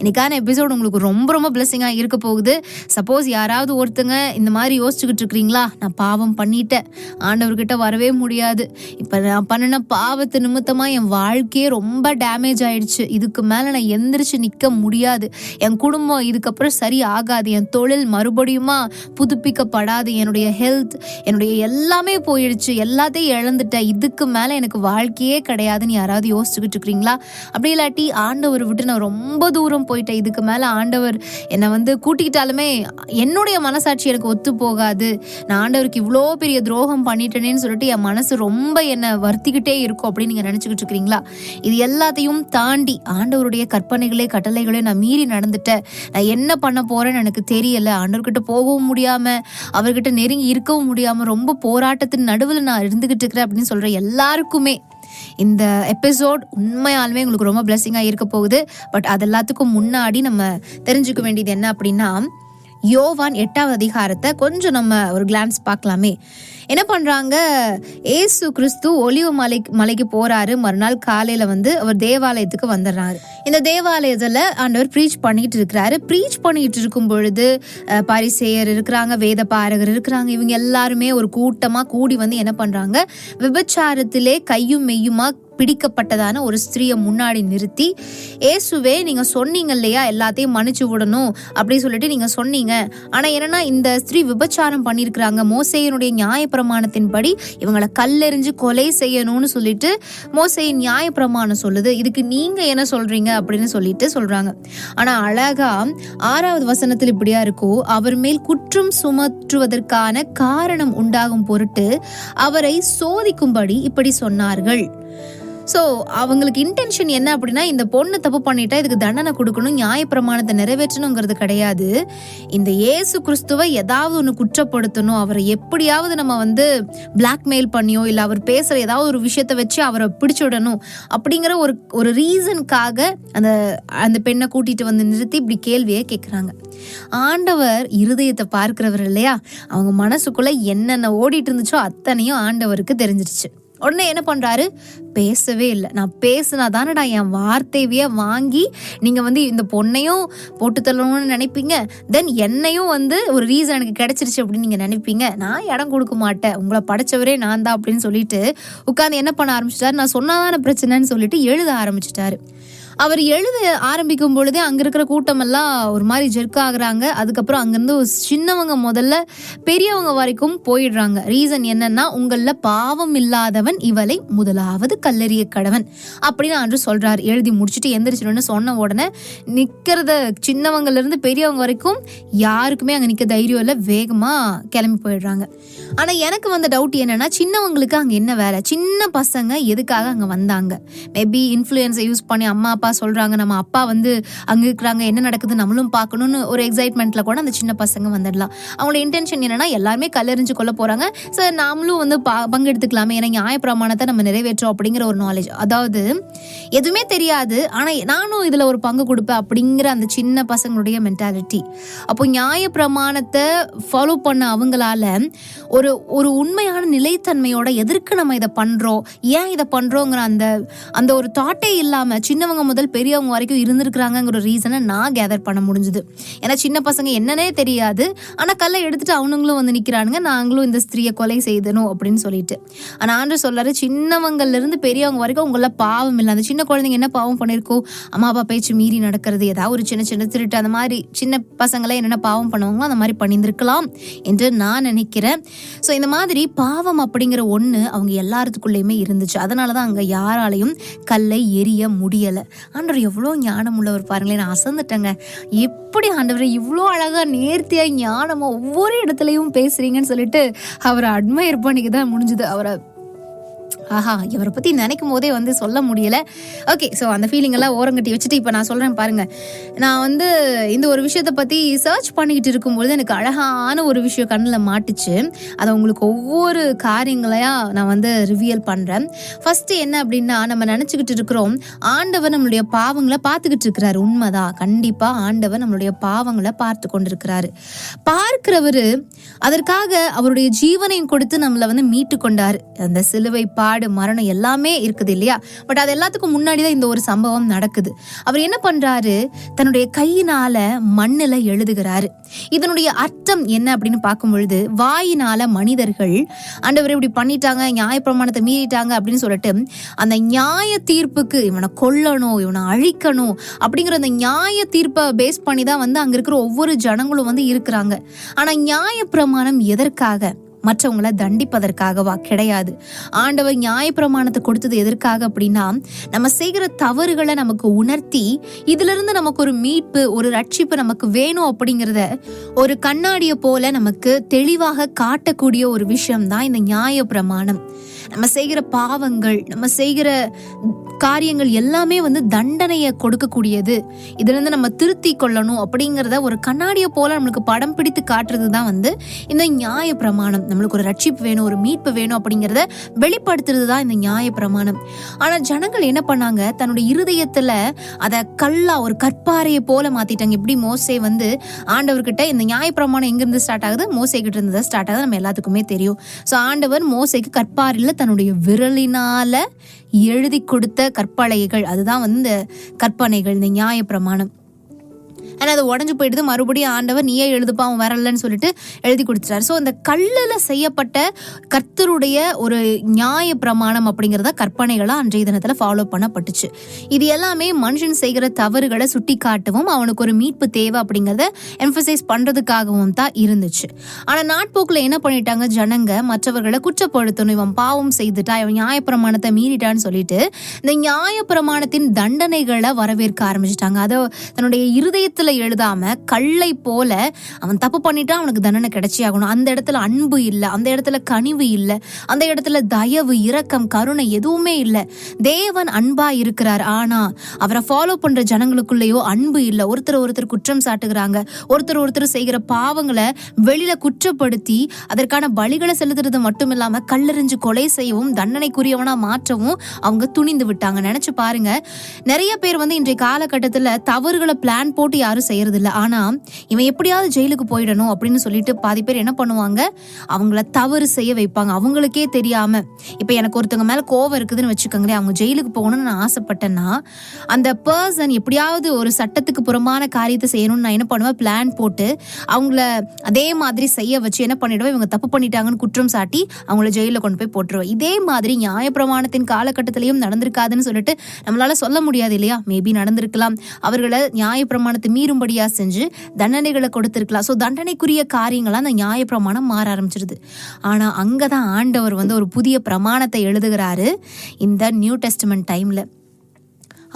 இன்னைக்கான எபிசோட் உங்களுக்கு ரொம்ப ரொம்ப பிளெஸிங்காக இருக்க போகுது. சப்போஸ் யாராவது ஒருத்தங்க இந்த மாதிரி யோசிச்சுக்கிட்டு இருக்கிறீங்களா, நான் பாவம் பண்ணிட்டேன், ஆண்டவர்கிட்ட வரவே முடியாது, இப்போ நான் பண்ணின பாவத்து நிமித்தமாக என் வாழ்க்கையே ரொம்ப டேமேஜ் ஆயிடுச்சு, இதுக்கு மேலே நான் எந்திரிச்சு நிற்க முடியாது, என் குடும்பம் இதுக்கப்புறம் சரி ஆகாது, என் தொழில் மறுபடியுமா புதுப்பிக்கப்படாது, என்னுடைய ஹெல்த், என்னுடைய எல்லாமே போயிடுச்சு, எல்லாத்தையும் இழந்துட்டேன், இதுக்கு மேலே எனக்கு வாழ்க்கையே கிடையாதுன்னு யாராவது யோசிச்சுக்கிட்டு இருக்கிறீங்களா? அப்படி இல்லாட்டி ஆண்டவர் விட்டு நான் ரொம்ப தூரம் போயிட்டேன், இதுக்கு மேலே ஆண்டவர் என்னை கூட்டிக்கிட்டாலுமே என்னுடைய மனசாட்சி எனக்கு ஒத்து போகாது, நான் ஆண்டவருக்கு இவ்வளோ பெரிய துரோகம் பண்ணிட்டேனேன்னு சொல்லிட்டு என் மனசு ரொம்ப என்னை வருத்திக்கிட்டே இருக்கும் அப்படின்னு நீங்கள் நினச்சிக்கிட்டு இருக்கிறீங்களா? இது எல்லாத்தையும் தாண்டி ஆண்டவருடைய கற்பனைகளே கட்டளைகளே நான் மீறி நடந்துட்டேன், நான் என்ன பண்ண போறேன்னு எனக்கு தெரியல, ஆண்டவர்கிட்ட போகவும் முடியாம அவர்கிட்ட நெருங்கி இருக்கவும் முடியாம ரொம்ப போராட்டத்தின் நடுவில் நான் இருந்துகிட்டு இருக்கிறேன் அப்படின்னு சொல்ற எல்லாருக்குமே இந்த எபிசோட் உண்மையாலுமே உங்களுக்கு ரொம்ப பிளெஸிங்காக இருக்க போகுது. பட் அது எல்லாத்துக்கும் முன்னாடி நம்ம தெரிஞ்சுக்க வேண்டியது என்ன அப்படின்னா, யோவான் 8வது அதிகாரத்தை கொஞ்சம் நம்ம ஒரு கிளான்ஸ் பார்க்கலாமே. என்ன பண்றாங்க, ஏசு கிறிஸ்து ஒலிவ மலைக்கு போறாரு. மறுநாள் காலையில அவர் தேவாலயத்துக்கு வந்துடுறாரு. இந்த தேவாலயத்துல ஆண்டவர் ப்ரீச் பண்ணிட்டு இருக்கிறாரு. ப்ரீச் பண்ணிட்டு இருக்கும் பொழுது பரிசேயர் இருக்கிறாங்க, வேத பாரகர் இருக்கிறாங்க, இவங்க எல்லாருமே ஒரு கூட்டமா கூடி என்ன பண்றாங்க, விபச்சாரத்திலே கையும் மெய்யுமா பிடிக்கப்பட்டதான ஒரு ஸ்திரீயை முன்னாடி நிறுத்தி, ஏசுவே நீங்க சொன்னீங்க இல்லையா எல்லாத்தையும் மன்னிச்சு விடணும் அப்படி சொல்லிட்டு நீங்க சொன்னீங்க, ஆனா என்னன்னா இந்த ஸ்திரீ விபச்சாரம் பண்ணியிருக்கிறாங்க, மோசேயினுடைய நியாயப்பிரமாணத்தின்படி இவங்களை கல்லெறிஞ்சு கொலை செய்யணும்னு சொல்லிட்டு மோசேயின் நியாயப்பிரமாணம் சொல்லுது, இதுக்கு நீங்க என்ன சொல்றீங்க அப்படின்னு சொல்லிட்டு சொல்றாங்க. ஆனா அழகா 6வது வசனத்தில் இப்படியா இருக்கோ, அவர் மேல் குற்றம் சுமற்றுவதற்கான காரணம் உண்டாகும் பொருட்டு அவரை சோதிக்கும்படி இப்படி சொன்னார்கள். ஸோ அவங்களுக்கு இன்டென்ஷன் என்ன அப்படின்னா, இந்த பொண்ணு தப்பு பண்ணிட்டா இதுக்கு தண்டனை கொடுக்கணும், நியாயப்பிரமாணத்தை நிறைவேற்றணுங்கிறது கிடையாது, இந்த இயேசு கிறிஸ்துவை ஏதாவது ஒன்று குற்றப்படுத்தணும், அவரை எப்படியாவது நம்ம பிளாக்மெயில் பண்ணியோ இல்லை அவர் பேசுகிற ஏதாவது ஒரு விஷயத்தை வச்சு அவரை பிடிச்சுடணும் அப்படிங்கிற ஒரு ரீசனுக்காக அந்த பெண்ணை கூட்டிட்டு நிறுத்தி இப்படி கேள்வியை கேட்குறாங்க. ஆண்டவர் இருதயத்தை பார்க்கிறவர் இல்லையா, அவங்க மனசுக்குள்ள என்னென்ன ஓடிட்டு இருந்துச்சோ அத்தனையும் ஆண்டவருக்கு தெரிஞ்சிருச்சு. உடனே என்ன பண்றாரு, பேசவே இல்லை. நான் பேசுனா தானடா என் வார்த்தையே வாங்கி நீங்க இந்த பொண்ணையும் போட்டு தள்ளணும்னு நினைப்பீங்க, தென் என்னையும் ஒரு ரீசன் எனக்கு கிடைச்சிருச்சு அப்படின்னு நீங்க நினைப்பீங்க, நான் இடம் கொடுக்க மாட்டேன், உங்களை படைச்சவரே நான் தான் அப்படின்னு சொல்லிட்டு உட்காந்து என்ன பண்ண ஆரம்பிச்சிட்டாரு, நான் சொன்னாதான பிரச்சனைன்னு சொல்லிட்டு எழுத ஆரம்பிச்சிட்டாரு. அவர் எழுத ஆரம்பிக்கும் பொழுதே அங்கே இருக்கிற கூட்டமெல்லாம் ஒரு மாதிரி ஜெர்க் ஆகுறாங்க. அதுக்கப்புறம் அங்கேருந்து சின்னவங்க முதல்ல பெரியவங்க வரைக்கும் போயிடுறாங்க. ரீசன் என்னன்னா, உங்களில் பாவம் இல்லாதவன் இவளை முதலாவது கல்லெறிய கடவன் அப்படின்னு அன்று சொல்றாரு. எழுதி முடிச்சுட்டு எந்திரிச்சிடணும்னு சொன்ன உடனே நிற்கிறத சின்னவங்கலேருந்து பெரியவங்க வரைக்கும் யாருக்குமே அங்கே நிற்க தைரியம் இல்லை, வேகமாக கிளம்பி போயிடுறாங்க. ஆனால் எனக்கு டவுட் என்னன்னா, சின்னவங்களுக்கு அங்கே என்ன வேலை, சின்ன பசங்க எதுக்காக அங்கே வந்தாங்க? மேபி இன்ஃப்ளூயன்ஸை யூஸ் பண்ணி அம்மா அப்பா சொல்றாங்க, நம்ம அப்பா அங்க இருக்கிறாங்க, என்ன நடக்குது நம்மளும் பார்க்கணும்னு ஒரு எக்ஸைட்மெண்ட்ல கூட அந்த சின்ன பசங்க வந்துடலாம். அவங்களோட இன்டென்ஷன் என்னன்னா, எல்லாருமே கல்லெறிஞ்சு கொள்ள போறாங்க, சார் நாமளும் பங்கெடுத்துக்கலாமே, ஏன்னா நியாயப்பிரமாணத்தை நம்ம நிறைவேற்றோம் அப்படிங்கிற ஒரு நாலேஜ், அதாவது எதுவுமே தெரியாது ஆனா நானும் இதுல ஒரு பங்கு கொடுப்பேன் அப்படிங்கிற அந்த சின்ன பசங்களுடைய மென்டாலிட்டி. அப்போ நியாயப்பிரமாணத்தை ஃபாலோ பண்ண அவங்களால ஒரு உண்மையான நிலைத்தன்மையோட எதற்கு நம்ம இதை பண்றோம், ஏன் இதை பண்றோங்கிற அந்த ஒரு தாட்டே இல்லாம சின்னவங்க முதல் பெரியவங்க வரைக்கும் இருந்திருக்கிறாங்கிற ஒரு ரீசனை நான் கேதர் பண்ண முடிஞ்சுது. ஏன்னா சின்ன பசங்க என்னன்னே தெரியாது, ஆனா கல்லை எடுத்துட்டு அவனுங்களும் நிக்கிறானுங்க, நாங்களும் இந்த ஸ்திரீயை கொலை செய்தணும் அப்படின்னு சொல்லிட்டு. ஆனா ஆண்டவர் சொல்றாரு, சின்னவங்கள்ல இருந்து பெரியவங்க வரைக்கும் உங்கள பாவம் இல்லை. அந்த சின்ன குழந்தைங்க என்ன பாவம் பண்ணிருக்கோம், அம்மா அப்பா பேச்சு மீறி நடக்கிறது, ஏதாவது ஒரு சின்ன சின்ன திருட்டு, அந்த மாதிரி சின்ன பசங்களே என்னென்ன பாவம் பண்ணுவாங்களோ அந்த மாதிரி பண்ணியிருந்திருக்கலாம் என்று நான் நினைக்கிறேன். ஸோ இந்த மாதிரி பாவம் அப்படிங்கிற ஒன்று அவங்க எல்லாத்துக்குள்ளேயுமே இருந்துச்சு. அதனாலதான் அங்க யாராலையும் கல்லை எரிய முடியலை. ஆண்டவர் எவ்வளோ ஞானம் உள்ளவர் பாருங்களேன், நான் அசந்துட்டேங்க. எப்படி ஆண்டவர் இவ்வளோ அழகா நேர்த்தியா ஞானமா ஒவ்வொரு இடத்துலையும் பேசுறீங்கன்னு சொல்லிட்டு அவரை அட்மையர் பண்ணிக்க தான் முடிஞ்சுது. அவரை இவரை பற்றி நினைக்கும் போதே சொல்ல முடியல. ஓகே, ஸோ அந்த ஃபீலிங் எல்லாம் ஓரங்கட்டி வச்சுட்டு இப்போ நான் சொல்கிறேன் பாருங்க. நான் இந்த ஒரு விஷயத்தை பற்றி சர்ச் பண்ணிக்கிட்டு இருக்கும்பொழுது எனக்கு அழகான ஒரு விஷயம் கண்ணில் மாட்டுச்சு. அதை உங்களுக்கு ஒவ்வொரு காரியங்களையா நான் ரிவியல் பண்ணுறேன். ஃபர்ஸ்ட் என்ன அப்படின்னா, நம்ம நினச்சிக்கிட்டு இருக்கிறோம் ஆண்டவர் நம்மளுடைய பாவங்களை பார்த்துக்கிட்டு இருக்கிறாரு. உண்மைதான், கண்டிப்பாக ஆண்டவர் நம்மளுடைய பாவங்களை பார்த்து கொண்டிருக்கிறாரு. பார்க்கிறவர் அதற்காக அவருடைய ஜீவனையும் கொடுத்து நம்மளை மீட்டு கொண்டார். அந்த சிலுவை பாடு சாப்பாடு, மரணம் எல்லாமே இருக்குது இல்லையா? பட் அது எல்லாத்துக்கும் முன்னாடி தான் இந்த ஒரு சம்பவம் நடக்குது. அவர் என்ன பண்றாரு, தன்னுடைய கையினால மண்ணுல எழுதுகிறாரு. இதனுடைய அர்த்தம் என்ன அப்படின்னு பார்க்கும் பொழுது, வாயினால மனிதர்கள் ஆண்டவர் இப்படி பண்ணிட்டாங்க, நியாயப்பிரமாணத்தை மீறிட்டாங்க அப்படின்னு சொல்லிட்டு அந்த நியாய தீர்ப்புக்கு இவனை கொல்லணும், இவனை அழிக்கணும் அப்படிங்கிற அந்த நியாய தீர்ப்பை பேஸ் பண்ணி தான் அங்க இருக்கிற ஒவ்வொரு ஜனங்களும் இருக்கிறாங்க. ஆனா நியாய பிரமாணம் எதற்காக? மற்றவங்களை தண்டிப்பதற்காகவா? கிடையாது. ஆண்டவர் நியாயப்பிரமாணத்தை கொடுத்தது எதற்காக அப்படின்னா, நம்ம செய்கிற தவறுகளை நமக்கு உணர்த்தி இதுல இருந்து நமக்கு ஒரு மீட்பு, ஒரு ரட்சிப்பு நமக்கு வேணும் அப்படிங்கிறத ஒரு கண்ணாடியை போல நமக்கு தெளிவாக காட்டக்கூடிய ஒரு விஷயம் தான் இந்த நியாயப்பிரமாணம். நம்ம செய்கிற பாவங்கள், நம்ம செய்கிற காரியங்கள் எல்லாமே தண்டனையை கொடுக்கக்கூடியது. இதுல இருந்து நம்ம திருத்தி கொள்ளணும் அப்படிங்கிறத ஒரு கண்ணாடியை போல நம்மளுக்கு படம் பிடித்து காட்டுறது தான் இந்த நியாய பிரமாணம். நம்மளுக்கு ஒரு ரட்சிப்பு வேணும், ஒரு மீட்பு வேணும் அப்படிங்கிறத வெளிப்படுத்துறது தான் இந்த நியாய பிரமாணம். ஆனா ஜனங்கள் என்ன பண்ணாங்க, தன்னுடைய இருதயத்துல அதை கல்லா, ஒரு கற்பாறையை போல மாத்திட்டாங்க. எப்படி மோசே ஆண்டவர்கிட்ட, இந்த நியாய பிரமாணம் எங்கிருந்து ஸ்டார்ட் ஆகுது? மோசே கிட்ட இருந்து ஸ்டார்ட் ஆகுது, நம்ம எல்லாத்துக்குமே தெரியும். சோ ஆண்டவர் மோசேக்கு கற்பாறையில தன்னுடைய விரலினால எழுதி கொடுத்த கற்பலகைகள், அதுதான் இந்த கற்பனைகள், இந்த நியாய பிரமாணம். ஆனால் அது உடஞ்சு போயிடுது. மறுபடியும் ஆண்டவர் நீயே எழுதுப்பா, அவன் வரலன்னு சொல்லிட்டு எழுதி கொடுத்துட்டாரு. ஸோ அந்த கல்லில் செய்யப்பட்ட கர்த்தருடைய ஒரு நியாய பிரமாணம் அப்படிங்கிறத கற்பனைகளாக அன்றைய தினத்தில் ஃபாலோ பண்ணப்பட்டுச்சு. இது எல்லாமே மனுஷன் செய்கிற தவறுகளை சுட்டி காட்டவும் அவனுக்கு ஒரு மீட்பு தேவை அப்படிங்கிறத எம்பசைஸ் பண்ணுறதுக்காகவும் தான் இருந்துச்சு. ஆனால் நாட்போக்கில் என்ன பண்ணிட்டாங்க ஜனங்க, மற்றவர்களை குற்றப்படுத்தணும், இவன் பாவம் செய்துட்டா, இவன் நியாயப்பிரமாணத்தை மீறிட்டான்னு சொல்லிட்டு இந்த நியாயப்பிரமாணத்தின் தண்டனைகளை வரவேற்க ஆரம்பிச்சிட்டாங்க. அதை தன்னுடைய இருதயத்தில் எழுதாம கல்லை போல, அவன் தப்பு பண்ணிட்டா அவனுக்கு தண்டனை கிடைச்சே ஆகணும். அந்த இடத்துல அன்பு இல்லை, அந்த இடத்துல கனிவு இல்லை, அந்த இடத்துல தயவு, இரக்கம், கருணை எதுவுமே இல்லை. தேவன் அன்பா இருக்கிறார், ஆனா அவரை ஃபாலோ பண்ற ஜனங்களுக்குள்ளேயோ அன்பு இல்லை. ஒருத்தர் குற்றம் சாட்டுகிறாங்க, ஒருத்தர் செய்கிற பாவங்களை வெளியில குற்றப்படுத்தி அதற்கான பலிகளை செலுத்துறது மட்டும் இல்லாம கல்லெறிஞ்சு கொலை செய்யவும் தண்டனைக்குரியவனா மாற்றவும் அவங்க துணிந்து விட்டாங்க. நினைச்சு பாருங்க, நிறைய பேர் இன்றைய காலகட்டத்துல தவறுகளை பிளான் போட்டு யாரும் செய்யறது இல்லை. ஆனா இவன் எப்படியாவது ஜெயிலுக்கு போயிடணும் அப்படின்னு சொல்லிட்டு பாதி பேர் என்ன பண்ணுவாங்க, அவங்கள தவறு செய்ய வைப்பாங்க அவங்களுக்கே தெரியாம. இப்ப எனக்கு ஒருத்தவங்க மேல கோவம் இருக்குதுன்னு வச்சுக்கோங்களேன், அவங்க ஜெயிலுக்கு போகணும்னு நான் ஆசைப்பட்டேன்னா அந்த பர்சன் எப்படியாவது ஒரு சட்டத்துக்கு புறம்பான காரியத்தை செய்யணும்னு நான் என்ன பண்ணுவேன், பிளான் போட்டு அவங்கள அதே மாதிரி செய்ய வச்சு என்ன பண்ணிடுவேன், இவங்க தப்பு பண்ணிட்டாங்கன்னு குற்றம் சாட்டி அவங்கள ஜெயில கொண்டு போய் போட்டுருவேன். இதே மாதிரி நியாயப்பிரமாணத்தின் காலகட்டத்திலையும் நடந்திருக்காதுன்னு சொல்லிட்டு நம்மளால சொல்ல முடியாது இல்லையா? மேபி நடந்திருக்கலாம், அவர்களை நியாயப்பிரமாணத்தை மீறும்படியா செஞ்சு தண்டனைகளை கொடுத்திருக்கலாம். ஸோ தண்டனைக்குரிய காரியங்களா அந்த நியாயப்பிரமாணம் மாற ஆரம்பிச்சிருது. ஆனா அங்கதான் ஆண்டவர் ஒரு புதிய பிரமாணத்தை எழுதுகிறாரு. இந்த நியூ டெஸ்டமெண்ட் டைம்ல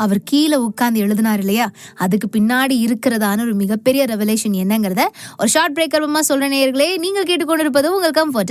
அவர் கீழே உட்கார்ந்து எழுதினார் இல்லையா, அதுக்கு பின்னாடி இருக்கிறதான ஒரு மிகப்பெரிய ரெவலேஷன் என்னங்கிறத ஒரு ஷார்ட் பிரேக் அப்புறமா சொல்ற நேயர்களே, நீங்கள் கேட்டுக்கொண்டிருப்பது உங்கள் கம்ஃபர்ட்